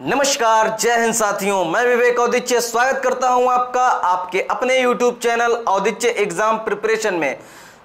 नमस्कार, जय हिंद साथियों। मैं विवेक औदित्य स्वागत करता हूं आपका आपके अपने YouTube channel Auditya exam preparation में।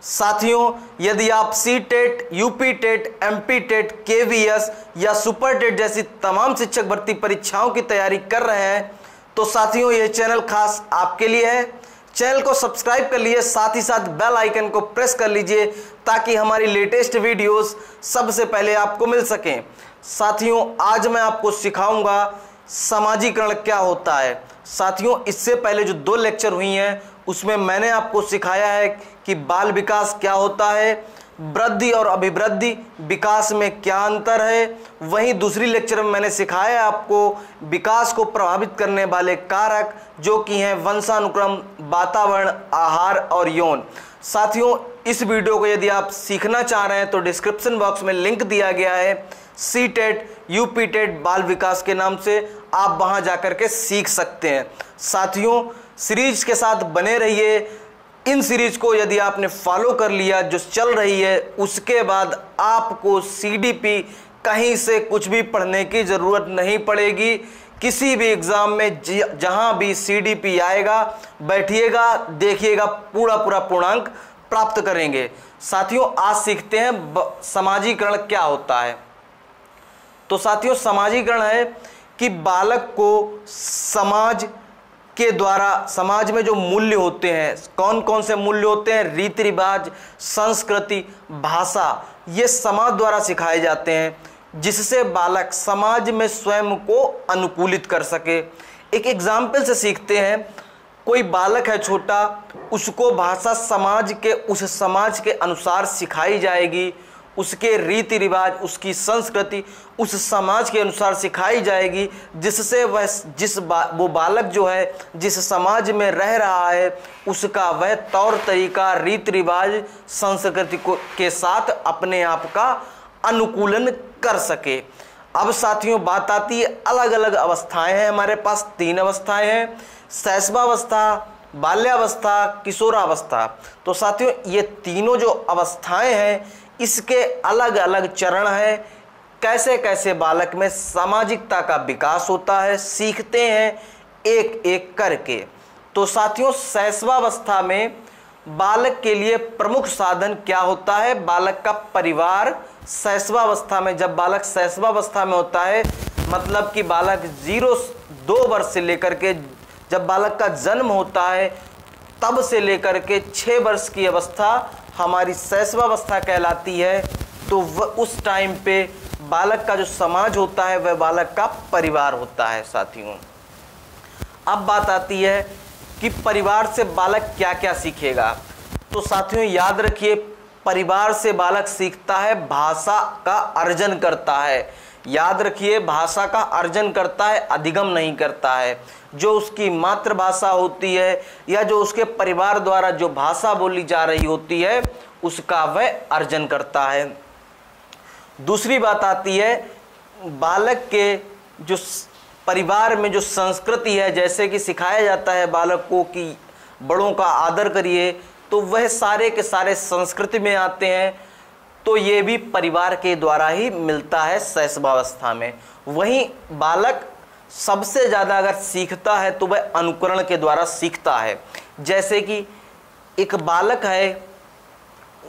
साथियों, यदि आप C TET, UP TET, MP TET, KVS या सुपर टेट जैसी तमाम शिक्षक भर्ती परीक्षाओं की तैयारी कर रहे हैं तो साथियों ये चैनल खास आपके लिए है। चैनल को सब्सक्राइब कर लीजिए, साथ ही साथ बेल आइकन को प्रेस कर लीजिए ताकि हमारी लेटेस्ट वीडियोस सबसे पहले आपको मिल सकें। साथियों, आज मैं आपको सिखाऊंगा समाजीकरण क्या होता है। साथियों, इससे पहले जो 2 लेक्चर हुई हैं उसमें मैंने आपको सिखाया है कि बाल विकास क्या होता है, वृद्धि और अभिवृद्धि विकास में क्या अंतर है। वहीं दूसरी लेक्चर में मैंने सिखाया है आपको विकास को प्रभावित करने वाले कारक जो कि हैं वंशानुक्रम, वातावरण, आहार और यौन। साथियों, इस वीडियो को यदि आप सीखना चाह रहे हैं तो डिस्क्रिप्शन बॉक्स में लिंक दिया गया है सी टेट, यूपी टेट बाल विकास के नाम से, आप वहां जाकर के सीख सकते हैं। साथियों, सीरीज के साथ बने रहिए। इन सीरीज को यदि आपने फॉलो कर लिया जो चल रही है, उसके बाद आपको सीडीपी कहीं से कुछ भी पढ़ने की जरूरत नहीं पड़ेगी। किसी भी एग्जाम में जहां भी सीडीपी आएगा, बैठिएगा, देखिएगा, पूरा पूर्णांक प्राप्त करेंगे। साथियों, आज सीखते हैं समाजीकरण क्या होता है। तो साथियों, समाजीकरण है कि बालक को समाज के द्वारा, समाज में जो मूल्य होते हैं, कौन कौन से मूल्य होते हैं, रीति रिवाज, संस्कृति, भाषा, ये समाज द्वारा सिखाए जाते हैं जिससे बालक समाज में स्वयं को अनुकूलित कर सके। एक एग्जाम्पल से सीखते हैं। कोई बालक है छोटा, उसको भाषा उस समाज के अनुसार सिखाई जाएगी, उसके रीति रिवाज, उसकी संस्कृति उस समाज के अनुसार सिखाई जाएगी जिससे वो बालक जो है जिस समाज में रह रहा है उसका वह तौर तरीका, रीति रिवाज, संस्कृति के साथ अपने आप का अनुकूलन कर सके। अब साथियों, बात आती है अलग अलग अवस्थाएं हैं। हमारे पास 3 अवस्थाएं हैं, शैशवावस्था, बाल्यावस्था, किशोरावस्था। तो साथियों, ये तीनों जो अवस्थाएं हैं इसके अलग अलग चरण हैं। कैसे कैसे बालक में सामाजिकता का विकास होता है, सीखते हैं एक एक करके। तो साथियों, शैशवावस्था में बालक के लिए प्रमुख साधन क्या होता है? बालक का परिवार। शैशवावस्था में, जब बालक शैशवावस्था में होता है, मतलब कि बालक 2 वर्ष से लेकर के, जब बालक का जन्म होता है तब से लेकर के 6 वर्ष की अवस्था हमारी शैशवावस्था कहलाती है। तो उस टाइम पे बालक का जो समाज होता है वह बालक का परिवार होता है। साथियों, अब बात आती है कि परिवार से बालक क्या क्या सीखेगा। तो साथियों, याद रखिए, परिवार से बालक सीखता है, भाषा का अर्जन करता है। याद रखिए, भाषा का अर्जन करता है, अधिगम नहीं करता है। जो उसकी मातृभाषा होती है या जो उसके परिवार द्वारा जो भाषा बोली जा रही होती है उसका वह अर्जन करता है। दूसरी बात आती है, बालक के जो परिवार में जो संस्कृति है, जैसे कि सिखाया जाता है बालक को कि बड़ों का आदर करिए, तो वह सारे के सारे संस्कृति में आते हैं। तो ये भी परिवार के द्वारा ही मिलता है शैशवावस्था में। वहीं बालक सबसे ज़्यादा अगर सीखता है तो वह अनुकरण के द्वारा सीखता है। जैसे कि एक बालक है,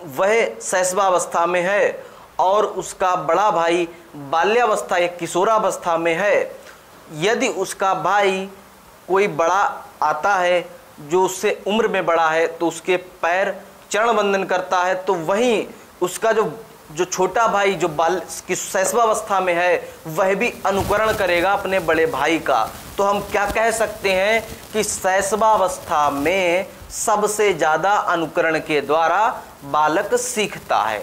वह शैशवावस्था में है और उसका बड़ा भाई बाल्यावस्था या किशोरावस्था में है। यदि उसका भाई कोई बड़ा आता है जो उससे उम्र में बड़ा है तो उसके पैर चरण वंदन करता है, तो वहीं उसका जो छोटा भाई जो शैशवावस्था में है वह भी अनुकरण करेगा अपने बड़े भाई का। तो हम क्या कह सकते हैं कि शैशवावस्था में सबसे ज़्यादा अनुकरण के द्वारा बालक सीखता है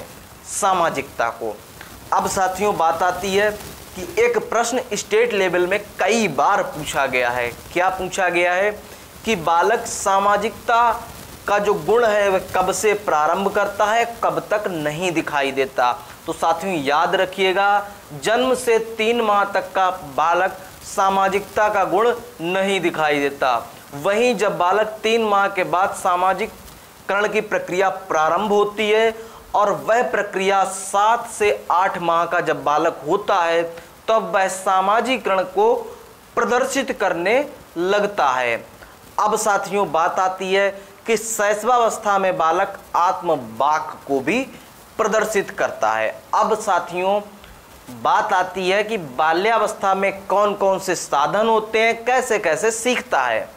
सामाजिकता को। अब साथियों, बात आती है कि एक प्रश्न स्टेट लेवल में कई बार पूछा गया है। क्या पूछा गया है कि बालक सामाजिकता का जो गुण है वह कब से प्रारंभ करता है, कब तक नहीं दिखाई देता। तो साथियों, याद रखिएगा, जन्म से 3 माह तक का बालक सामाजिकता का गुण नहीं दिखाई देता। वहीं जब बालक 3 माह के बाद सामाजिकरण की प्रक्रिया प्रारंभ होती है और वह प्रक्रिया 7 से 8 माह का जब बालक होता है तब वह सामाजिकरण को प्रदर्शित करने लगता है। अब साथियों बात आती है कि शैशवावस्था में बालक आत्मवाक को भी प्रदर्शित करता है। अब साथियों बात आती है कि बाल्यावस्था में कौन कौन से साधन होते हैं, कैसे कैसे सीखता है।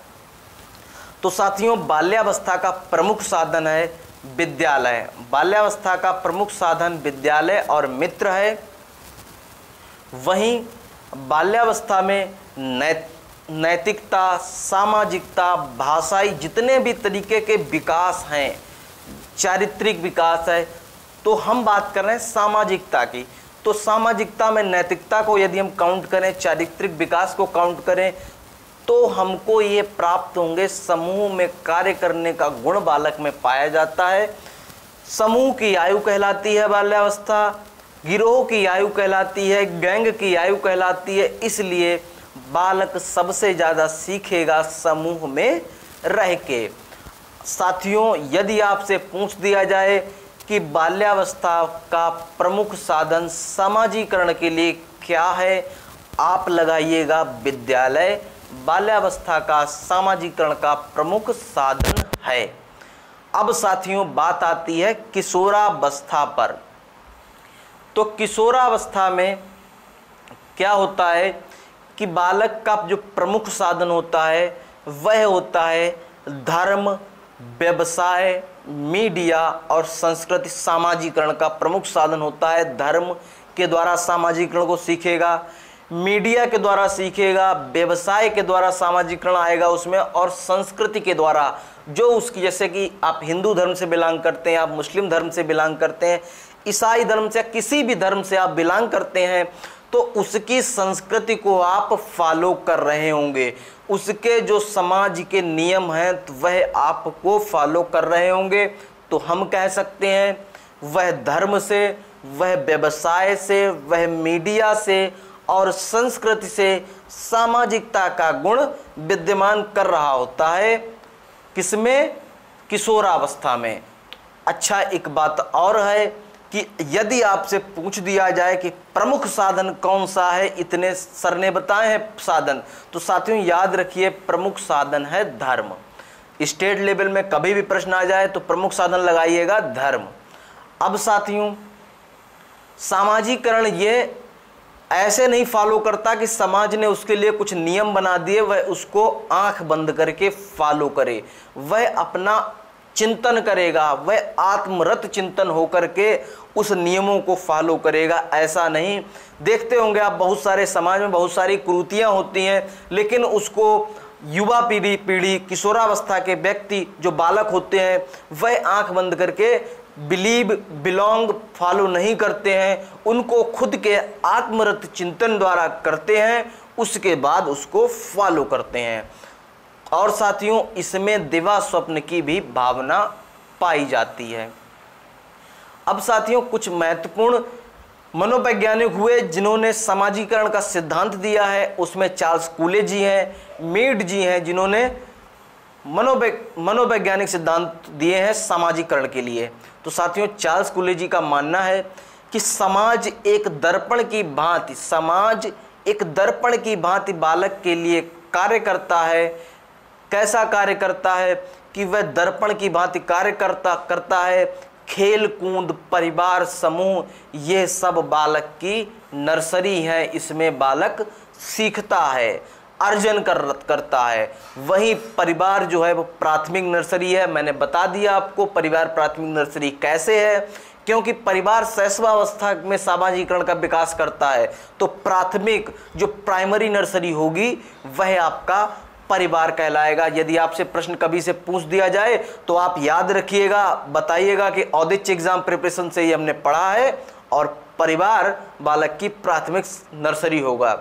तो साथियों बाल्यावस्था का प्रमुख साधन है विद्यालय। बाल्यावस्था का प्रमुख साधन विद्यालय और मित्र है। वहीं बाल्यावस्था में नैतिकता, सामाजिकता, भाषाई जितने भी तरीके के विकास हैं, चारित्रिक विकास है, तो हम बात कर रहे हैं सामाजिकता की। तो सामाजिकता में नैतिकता को यदि हम काउंट करें, चारित्रिक विकास को काउंट करें, तो हमको ये प्राप्त होंगे समूह में कार्य करने का गुण बालक में पाया जाता है। समूह की आयु कहलाती है बाल्यावस्था, गिरोह की आयु कहलाती है, गैंग की आयु कहलाती है। इसलिए बालक सबसे ज़्यादा सीखेगा समूह में रह के। साथियों यदि आपसे पूछ दिया जाए कि बाल्यावस्था का प्रमुख साधन समाजीकरण के लिए क्या है, आप लगाइएगा विद्यालय। बाल्यावस्था का सामाजीकरण का प्रमुख साधन है। अब साथियों बात आती है किशोरावस्था पर। तो किशोरावस्था में क्या होता है कि बालक का जो प्रमुख साधन होता है वह होता है धर्म, व्यवसाय, मीडिया और संस्कृति। सामाजीकरण का प्रमुख साधन होता है धर्म के द्वारा सामाजीकरण को सीखेगा, मीडिया के द्वारा सीखेगा, व्यवसाय के द्वारा सामाजीकरण आएगा उसमें, और संस्कृति के द्वारा जो उसकी, जैसे कि आप हिंदू धर्म से बिलोंग करते हैं, आप मुस्लिम धर्म से बिलोंग करते हैं, ईसाई धर्म से, किसी भी धर्म से आप बिलोंग करते हैं, तो उसकी संस्कृति को आप फॉलो कर रहे होंगे। उसके जो समाज के नियम हैं तो वह आपको फॉलो कर रहे होंगे। तो हम कह सकते हैं वह धर्म से, वह व्यवसाय से, वह मीडिया से और संस्कृति से सामाजिकता का गुण विद्यमान कर रहा होता है। किसमें? किशोरावस्था में। अच्छा एक बात और है कि यदि आपसे पूछ दिया जाए कि प्रमुख साधन कौन सा है, इतने सर ने बताए हैं साधन, तो साथियों याद रखिए प्रमुख साधन है धर्म। स्टेट लेवल में कभी भी प्रश्न आ जाए तो प्रमुख साधन लगाइएगा धर्म। अब साथियों सामाजिकरण ये ऐसे नहीं फॉलो करता कि समाज ने उसके लिए कुछ नियम बना दिए वह उसको आंख बंद करके फॉलो करे। वह अपना चिंतन करेगा, वह आत्मरत चिंतन होकर के उस नियमों को फॉलो करेगा। ऐसा नहीं, देखते होंगे आप बहुत सारे समाज में बहुत सारी कुरीतियां होती हैं, लेकिन उसको युवा पीढ़ी किशोरावस्था के व्यक्ति जो बालक होते हैं वह आंख बंद करके बिलोंग फॉलो नहीं करते हैं, उनको खुद के आत्मरत चिंतन द्वारा करते हैं, उसके बाद उसको फॉलो करते हैं। और साथियों इसमें दिवा स्वप्न की भी भावना पाई जाती है। अब साथियों कुछ महत्वपूर्ण मनोवैज्ञानिक हुए जिन्होंने समाजीकरण का सिद्धांत दिया है, उसमें चार्ल्स कूले जी हैं, मीड जी हैं, जिन्होंने मनोवैज्ञानिक सिद्धांत दिए हैं समाजीकरण के लिए। तो साथियों चार्ल्स कूले जी का मानना है कि समाज एक दर्पण की भांति बालक के लिए कार्य करता है। कैसा कार्य करता है कि वह दर्पण की भांति कार्य करता है। खेल कूद, परिवार, समूह, ये सब बालक की नर्सरी है। इसमें बालक सीखता है, अर्जन करता है। वहीं परिवार जो है वो प्राथमिक नर्सरी है। मैंने बता दिया आपको परिवार प्राथमिक नर्सरी कैसे है, क्योंकि परिवार शैशवावस्था में सामाजिकरण का विकास करता है। तो प्राथमिक जो प्राइमरी नर्सरी होगी वह आपका परिवार कहलाएगा। यदि आपसे प्रश्न कभी से पूछ दिया जाए तो आप याद रखिएगा, बताइएगा कि औदिच्य एग्जाम प्रिपरेशन से ही हमने पढ़ा है और परिवार बालक की प्राथमिक नर्सरी होगा।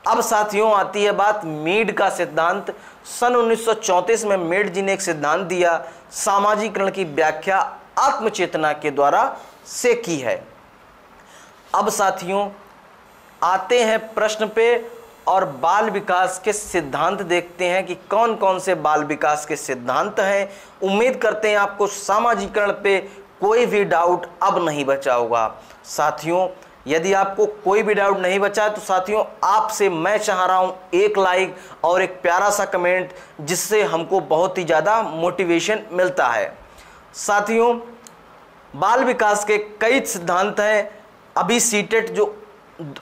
अब साथियों आती है बात मीड का सिद्धांत। सन 1934 में मीड जी ने एक सिद्धांत दिया, सामाजिकरण की व्याख्या आत्मचेतना के द्वारा से की है। अब साथियों आते हैं प्रश्न पे और बाल विकास के सिद्धांत देखते हैं कि कौन कौन से बाल विकास के सिद्धांत हैं। उम्मीद करते हैं आपको सामाजिकरण पे कोई भी डाउट अब नहीं बचा होगा। साथियों यदि आपको कोई भी डाउट नहीं बचा है तो साथियों आपसे मैं चाह रहा हूं एक लाइक और एक प्यारा सा कमेंट, जिससे हमको बहुत ही ज़्यादा मोटिवेशन मिलता है। साथियों बाल विकास के कई सिद्धांत हैं। अभी सीटेट जो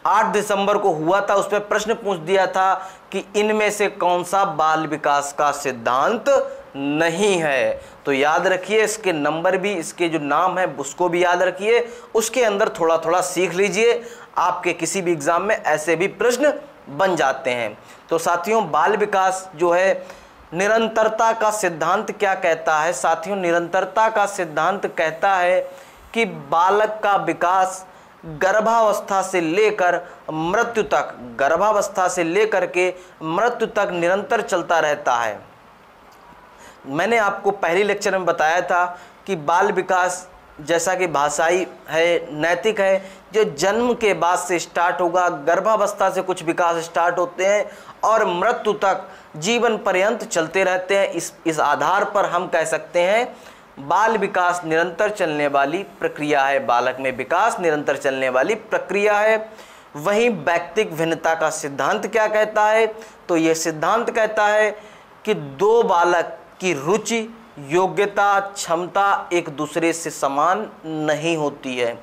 8 दिसंबर को हुआ था उसमें प्रश्न पूछ दिया था कि इनमें से कौन सा बाल विकास का सिद्धांत नहीं है। तो याद रखिए, इसके नंबर भी, इसके जो नाम है उसको भी याद रखिए, उसके अंदर थोड़ा थोड़ा सीख लीजिए, आपके किसी भी एग्जाम में ऐसे भी प्रश्न बन जाते हैं। तो साथियों बाल विकास जो है, निरंतरता का सिद्धांत क्या कहता है? साथियों निरंतरता का सिद्धांत कहता है कि बालक का विकास गर्भावस्था से लेकर मृत्यु तक, गर्भावस्था से लेकर के मृत्यु तक निरंतर चलता रहता है। मैंने आपको पहली लेक्चर में बताया था कि बाल विकास जैसा कि भाषाई है, नैतिक है, जो जन्म के बाद से स्टार्ट होगा, गर्भावस्था से कुछ विकास स्टार्ट होते हैं और मृत्यु तक जीवन पर्यंत चलते रहते हैं। इस आधार पर हम कह सकते हैं बाल विकास निरंतर चलने वाली प्रक्रिया है, बालक में विकास निरंतर चलने वाली प्रक्रिया है। वहीं व्यक्तिक भिन्नता का सिद्धांत क्या कहता है? तो यह सिद्धांत कहता है कि दो बालक की रुचि, योग्यता, क्षमता एक दूसरे से समान नहीं होती है।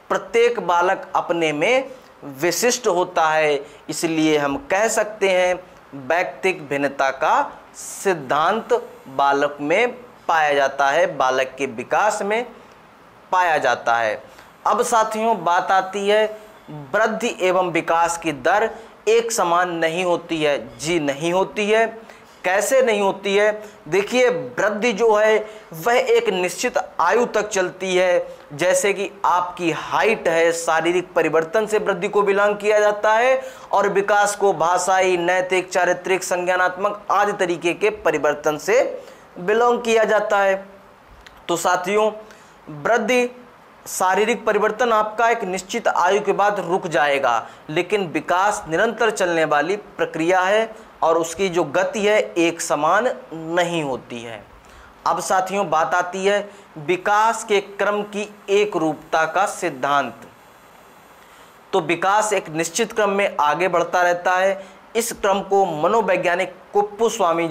प्रत्येक बालक अपने में विशिष्ट होता है, इसलिए हम कह सकते हैं व्यक्तिक भिन्नता का सिद्धांत बालक में पाया जाता है, बालक के विकास में पाया जाता है। अब साथियों बात आती है वृद्धि एवं विकास की दर एक समान नहीं होती है। जी नहीं होती है। कैसे नहीं होती है? देखिए वृद्धि जो है वह एक निश्चित आयु तक चलती है। जैसे कि आपकी हाइट है, शारीरिक परिवर्तन से वृद्धि को बिलोंग किया जाता है, और विकास को भाषाई, नैतिक, चारित्रिक, संज्ञानात्मक आदि तरीके के परिवर्तन से बिलोंग किया जाता है। तो साथियों वृद्धि, शारीरिक परिवर्तन आपका एक निश्चित आयु के बाद रुक जाएगा, लेकिन विकास निरंतर चलने वाली प्रक्रिया है और उसकी जो गति है एक समान नहीं होती है। अब साथियों बात आती है विकास के क्रम की एक रूपता का सिद्धांत। तो विकास एक निश्चित क्रम में आगे बढ़ता रहता है। इस क्रम को मनोवैज्ञानिक कुप्पुस्वामी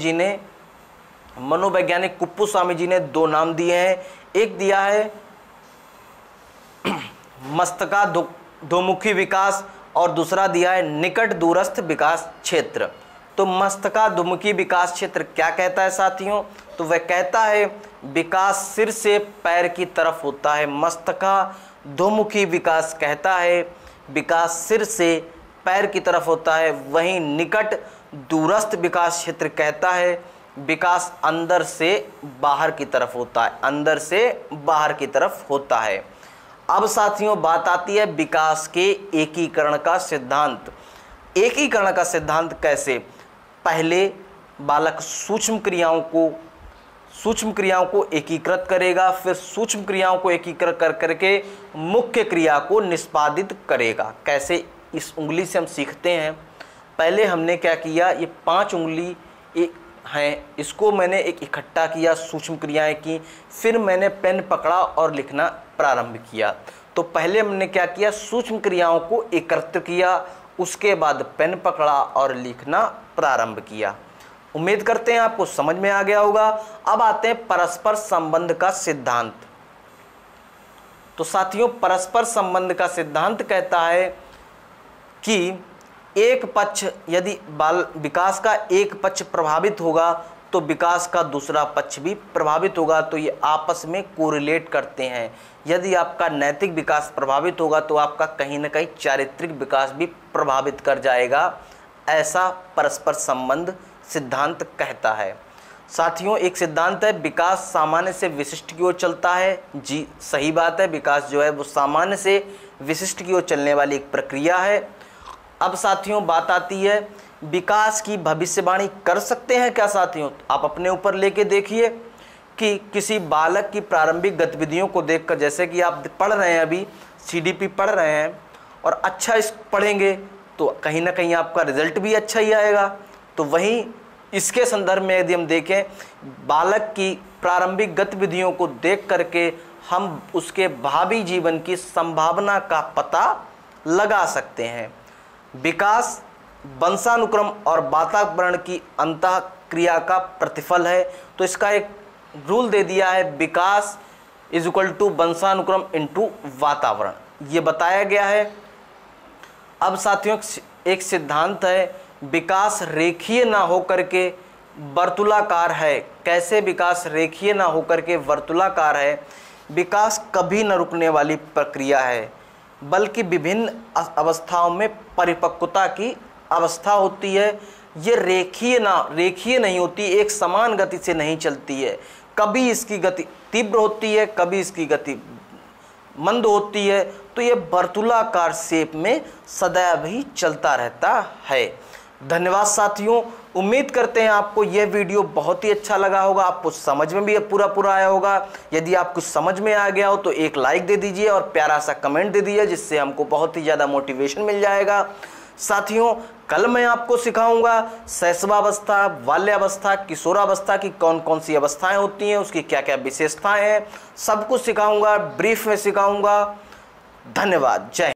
जी ने दो नाम दिए हैं। एक दिया है मस्तकाधोमुखी विकास और दूसरा दिया है निकट दूरस्थ विकास क्षेत्र। तो मस्तकाधोमुखी विकास क्षेत्र क्या कहता है साथियों? तो वह कहता है विकास सिर से पैर की तरफ होता है। मस्तकाधोमुखी विकास कहता है विकास सिर से पैर की तरफ होता है। वहीं निकट दूरस्थ विकास क्षेत्र कहता है विकास अंदर से बाहर की तरफ होता है, अंदर से बाहर की तरफ होता है। अब साथियों बात आती है विकास के एकीकरण का सिद्धांत। एकीकरण का सिद्धांत कैसे? पहले बालक सूक्ष्म क्रियाओं को एकीकृत करेगा, फिर सूक्ष्म क्रियाओं को एकीकृत कर करके मुख्य क्रिया को निष्पादित करेगा। कैसे? इस उंगली से हम सीखते हैं। पहले हमने क्या किया, ये 5 उंगली हैं, इसको मैंने एक इकट्ठा किया, सूक्ष्म क्रियाएं की, फिर मैंने पेन पकड़ा और लिखना प्रारंभ किया। तो पहले हमने क्या किया, सूक्ष्म क्रियाओं को एकत्र किया, उसके बाद पेन पकड़ा और लिखना प्रारंभ किया। उम्मीद करते हैं आपको समझ में आ गया होगा। अब आते हैं परस्पर संबंध का सिद्धांत। तो साथियों परस्पर संबंध का सिद्धांत कहता है कि एक पक्ष, यदि बाल विकास का एक पक्ष प्रभावित होगा तो विकास का दूसरा पक्ष भी प्रभावित होगा। तो ये आपस में कोरिलेट करते हैं। यदि आपका नैतिक विकास प्रभावित होगा तो आपका कहीं ना कहीं चारित्रिक विकास भी प्रभावित कर जाएगा, ऐसा परस्पर संबंध सिद्धांत कहता है। साथियों एक सिद्धांत है विकास सामान्य से विशिष्ट की ओर चलता है। जी सही बात है, विकास जो है वो सामान्य से विशिष्ट की ओर चलने वाली एक प्रक्रिया है। अब साथियों बात आती है विकास की भविष्यवाणी कर सकते हैं क्या? साथियों आप अपने ऊपर लेके देखिए कि किसी बालक की प्रारंभिक गतिविधियों को देखकर, जैसे कि आप पढ़ रहे हैं, अभी सीडीपी पढ़ रहे हैं और अच्छा पढ़ेंगे तो कहीं ना कहीं आपका रिजल्ट भी अच्छा ही आएगा। तो वहीं इसके संदर्भ में यदि हम देखें बालक की प्रारंभिक गतिविधियों को देख करके हम उसके भावी जीवन की संभावना का पता लगा सकते हैं। विकास वंशानुक्रम और वातावरण की अंतःक्रिया का प्रतिफल है। तो इसका एक रूल दे दिया है, विकास इज इक्वल टू वंशानुक्रम इनटू वातावरण, ये बताया गया है। अब साथियों एक सिद्धांत है, विकास रेखीय ना होकर के वर्तुलाकार है। कैसे विकास रेखीय ना होकर के वर्तुलाकार है? विकास कभी न रुकने वाली प्रक्रिया है, बल्कि विभिन्न अवस्थाओं में परिपक्वता की अवस्था होती है। ये रेखीय नहीं होती, एक समान गति से नहीं चलती है। कभी इसकी गति तीव्र होती है, कभी इसकी गति मंद होती है। तो ये वर्तुलाकार शेप में सदैव ही चलता रहता है। धन्यवाद साथियों, उम्मीद करते हैं आपको यह वीडियो बहुत ही अच्छा लगा होगा, आपको समझ में भी पूरा आया होगा। यदि आपको समझ में आ गया हो तो एक लाइक दे दीजिए और प्यारा सा कमेंट दे दीजिए, जिससे हमको बहुत ही ज़्यादा मोटिवेशन मिल जाएगा। साथियों कल मैं आपको सिखाऊंगा शैशवावस्था, बाल्यावस्था, किशोरावस्था की कौन कौन सी अवस्थाएं होती हैं, उसकी क्या क्या विशेषताएं हैं, सब कुछ सिखाऊंगा, ब्रीफ में सिखाऊंगा। धन्यवाद, जय।